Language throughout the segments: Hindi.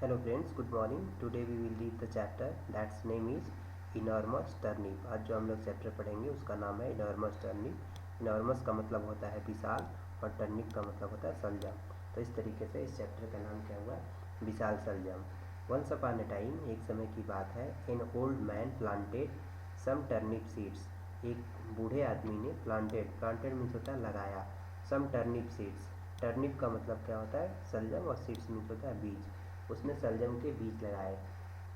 Hello friends, good morning. Today we will read the chapter that's name is enormous turnip. आज जो हम लोग चैप्टर पढ़ेंगे उसका नाम है enormous turnip. enormous का मतलब होता है विशाल और turnip का मतलब होता है सलजम. तो इस तरीके से इस चैप्टर का नाम क्या हुआ, विशाल सलजम. Once upon a time, एक समय की बात है, an old man planted some turnip seeds. एक बूढ़े आदमी ने planted मीन्स होता है लगाया, some turnip seeds. टर्निप का मतलब क्या होता है सलजम और सीड्स मीन्स होता है बीज. उसने सलजम के बीज लगाए.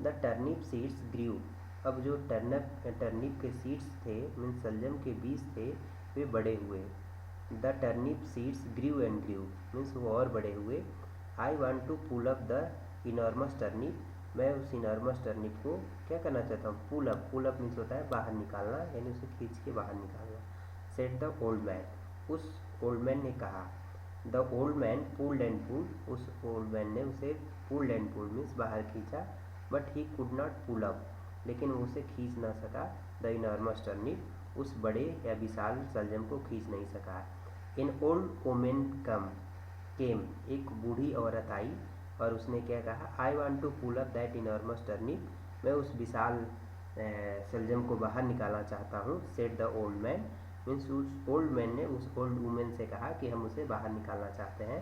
The turnip seeds grew. अब जो टर्निप के सीड्स थे मीन्स सलजम के बीज थे वे बड़े हुए. The turnip seeds grew and grew means वो और बड़े हुए. I want to pull up the enormous turnip. मैं उस इनॉर्मस टर्निप को क्या करना चाहता हूँ, पुल अप मीन्स होता है बाहर निकालना, यानी उसे खींच के बाहर निकालना. Said the old man. उस ओल्ड मैन ने कहा. The old man pulled and pulled. उस ओल्ड मैन ने उसे पुल्ड एंड पुल्ड मीन्स बाहर खींचा. But he could not pull up. लेकिन वो उसे खींच ना सका. The enormous turnip. उस बड़े या विशाल सलजम को खींच नहीं सका. In old women came. एक बूढ़ी औरत आई और उसने क्या कहा, I want to pull up that enormous turnip. मैं उस विशाल सलजम को बाहर निकालना चाहता हूँ. Said the old man means उस ओल्ड मैन ने उस ओल्ड वुमेन से कहा कि हम उसे बाहर निकालना चाहते हैं.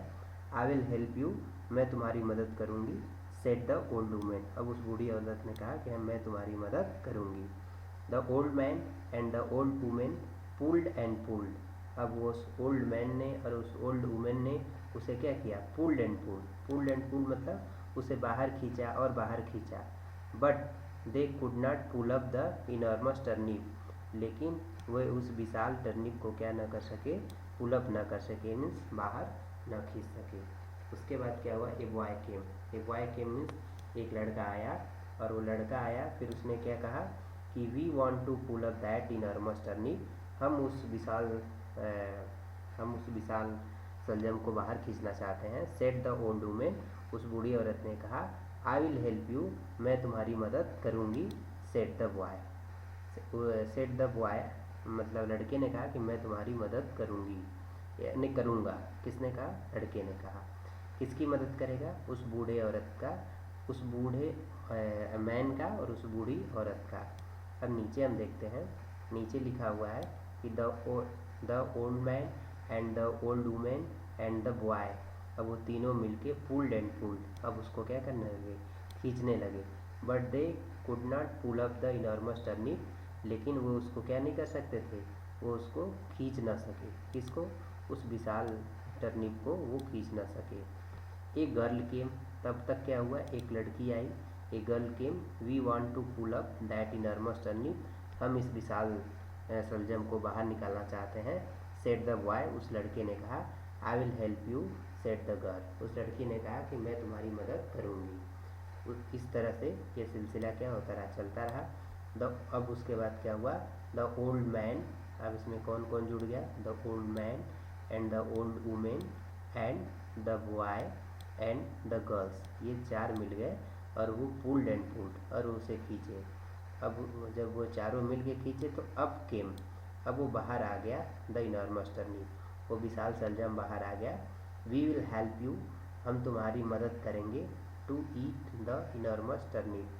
आई विल हेल्प यू. मैं तुम्हारी मदद करूँगी. Said the old women. अब उस बूढ़ी औरत ने कहा कि मैं तुम्हारी मदद करूँगी. The old man and the old women pulled and pulled. अब उस ओल्ड मैन ने और उस ओल्ड वुमेन ने उसे क्या किया, पुल्ड एंड पुल्ड मतलब उसे बाहर खींचा और बाहर खींचा. But they could not pull up the enormous turnip. लेकिन वह उस विशाल टर्निप को क्या न कर सके, पुल अप न कर सके मीन्स बाहर न खींच सके. उसके बाद क्या हुआ, ए बॉय केम मीन्स एक लड़का आया. और वो लड़का आया फिर उसने क्या कहा कि we want to pull up that enormous turnip. हम उस विशाल सलजम को बाहर खींचना चाहते हैं. Said the old women. उस बूढ़ी औरत ने कहा, आई विल हेल्प यू. मैं तुम्हारी मदद करूँगी. सेड द बॉय मतलब लड़के ने कहा कि मैं तुम्हारी मदद करूँगी यानी करूँगा. किसने कहा, लड़के ने कहा. किसकी मदद करेगा, उस बूढ़े औरत का, उस बूढ़े मैन का और उस बूढ़ी औरत का. अब नीचे हम देखते हैं, नीचे लिखा हुआ है कि the old man and the old women and the boy. अब वो तीनों मिलके पुल्ड एंड पुल्ड. अब उसको क्या करने लगे, खींचने लगे. But they could not pull up the enormous turnip. लेकिन वो उसको क्या नहीं कर सकते थे, वो उसको खींच ना सके. किसको, उस विशाल टर्निप को वो खींच ना सके. एक गर्ल केम. तब तक क्या हुआ, एक लड़की आई. A girl came. We want to pull up that enormous turnip. हम इस विशाल सलजम को बाहर निकालना चाहते हैं. Said the boy. उस लड़के ने कहा, I will help you. Said the girl. उस लड़की ने कहा कि मैं तुम्हारी मदद करूँगी. इस तरह से ये सिलसिला क्या होता रहा, चलता रहा. अब उसके बाद क्या हुआ, द ओल्ड मैन. अब इसमें कौन कौन जुड़ गया, the old man and the old women and the boy and the girls. ये चार मिल गए और वो पुल्ड एंड पुल्ड और उसे खींचे. अब जब वो चारों मिल के खींचे तो अब वो बाहर आ गया. The enormous turnip. वो विशाल सलजम बाहर आ गया. We will help you. हम तुम्हारी मदद करेंगे. To eat the enormous turnip.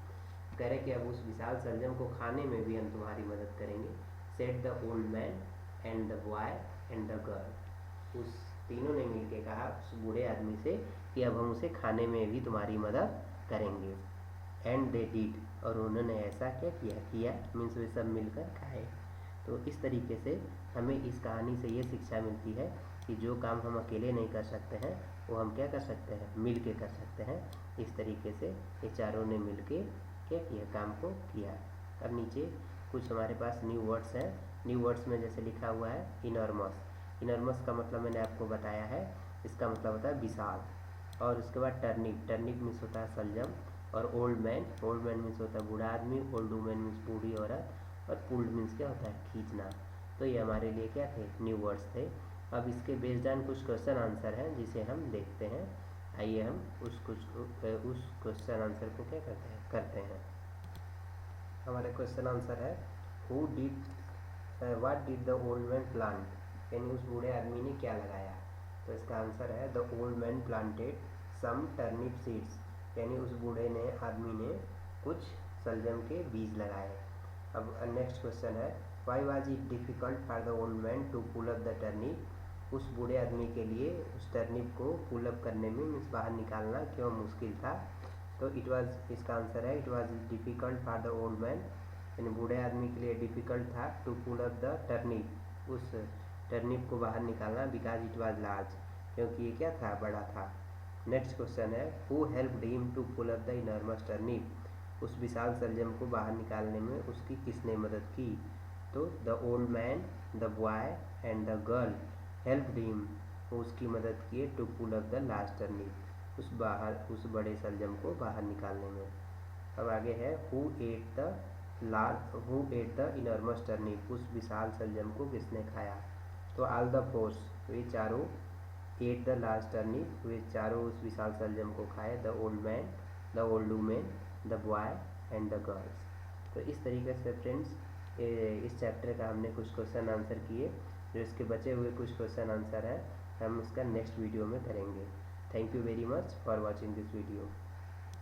कह रहे कि अब उस विशाल सलजम को खाने में भी हम तुम्हारी मदद करेंगे. Said the old man and the boy and the girl. उस तीनों ने मिलकर कहा उस बूढ़े आदमी से कि अब हम उसे खाने में भी तुम्हारी मदद करेंगे. And they did. और उन्होंने ऐसा क्या किया मीन्स वे सब मिलकर खाए. तो इस तरीके से हमें इस कहानी से ये शिक्षा मिलती है कि जो काम हम अकेले नहीं कर सकते हैं वो हम क्या कर सकते हैं, मिल के कर सकते हैं. इस तरीके से ये चारों ने मिल के क्या किया, काम को किया. अब नीचे कुछ हमारे पास न्यू वर्ड्स हैं. न्यू वर्ड्स में जैसे लिखा हुआ है इनॉर्मस. इनॉर्मस का मतलब मैंने आपको बताया है, इसका मतलब होता है विशाल. और उसके बाद टर्निप मीन्स होता है सलजम. और ओल्ड मैन मीन्स होता है बूढ़ा आदमी. ओल्ड वुमेन मीन्स बूढ़ी औरत. और पुल्ड मीन्स क्या होता है, खींचना. तो ये हमारे लिए क्या थे, न्यू वर्ड्स थे. अब इसके बेस्ड ऑन कुछ क्वेश्चन आंसर हैं जिसे हम देखते हैं. आइए हम उस क्वेश्चन आंसर को क्या करते हैं. हमारा क्वेश्चन आंसर है, what did the old man plant. यानी उस बूढ़े आदमी ने क्या लगाया. तो इसका आंसर है, the old man planted some turnip seeds. यानी उस बूढ़े ने आदमी ने कुछ शलजम के बीज लगाए। अब नेक्स्ट क्वेश्चन है, why was it difficult for the old man to pull up the turnip. उस बूढ़े आदमी के लिए उस टर्निप को पुल अप करने में मीन्स बाहर निकालना क्यों मुश्किल था। तो इट वाज, इसका आंसर है it was difficult for the old man, यानी बूढ़े आदमी के लिए डिफ़िकल्ट था to pull up the turnip, उस टर्निप को बाहर निकालना, बिकॉज इट वाज लार्ज, क्योंकि ये क्या था, बड़ा था। नेक्स्ट क्वेश्चन है, who helped him to pull up the enormous turnip. उस विशाल शलजम को बाहर निकालने में उसकी किसने मदद की। तो the old man, the boy and the girl helped him, उसकी मदद किए to pull up the large turnip, उस बड़े शलजम को बाहर निकालने में। अब आगे है, who at the enormous turnip. उस विशाल शलजम को किसने खाया। तो ऑल द फोर्स, वे चारों, एट द लार्ज टर्निप, वे चारों उस विशाल शलजम को खाए। The old man, the old women, the boy and the girls. तो इस तरीके से फ्रेंड्स इस चैप्टर का हमने कुछ क्वेश्चन आंसर किए। जो इसके बचे हुए कुछ क्वेश्चन आंसर है हम इसका नेक्स्ट वीडियो में करेंगे। Thank you very much for watching this video.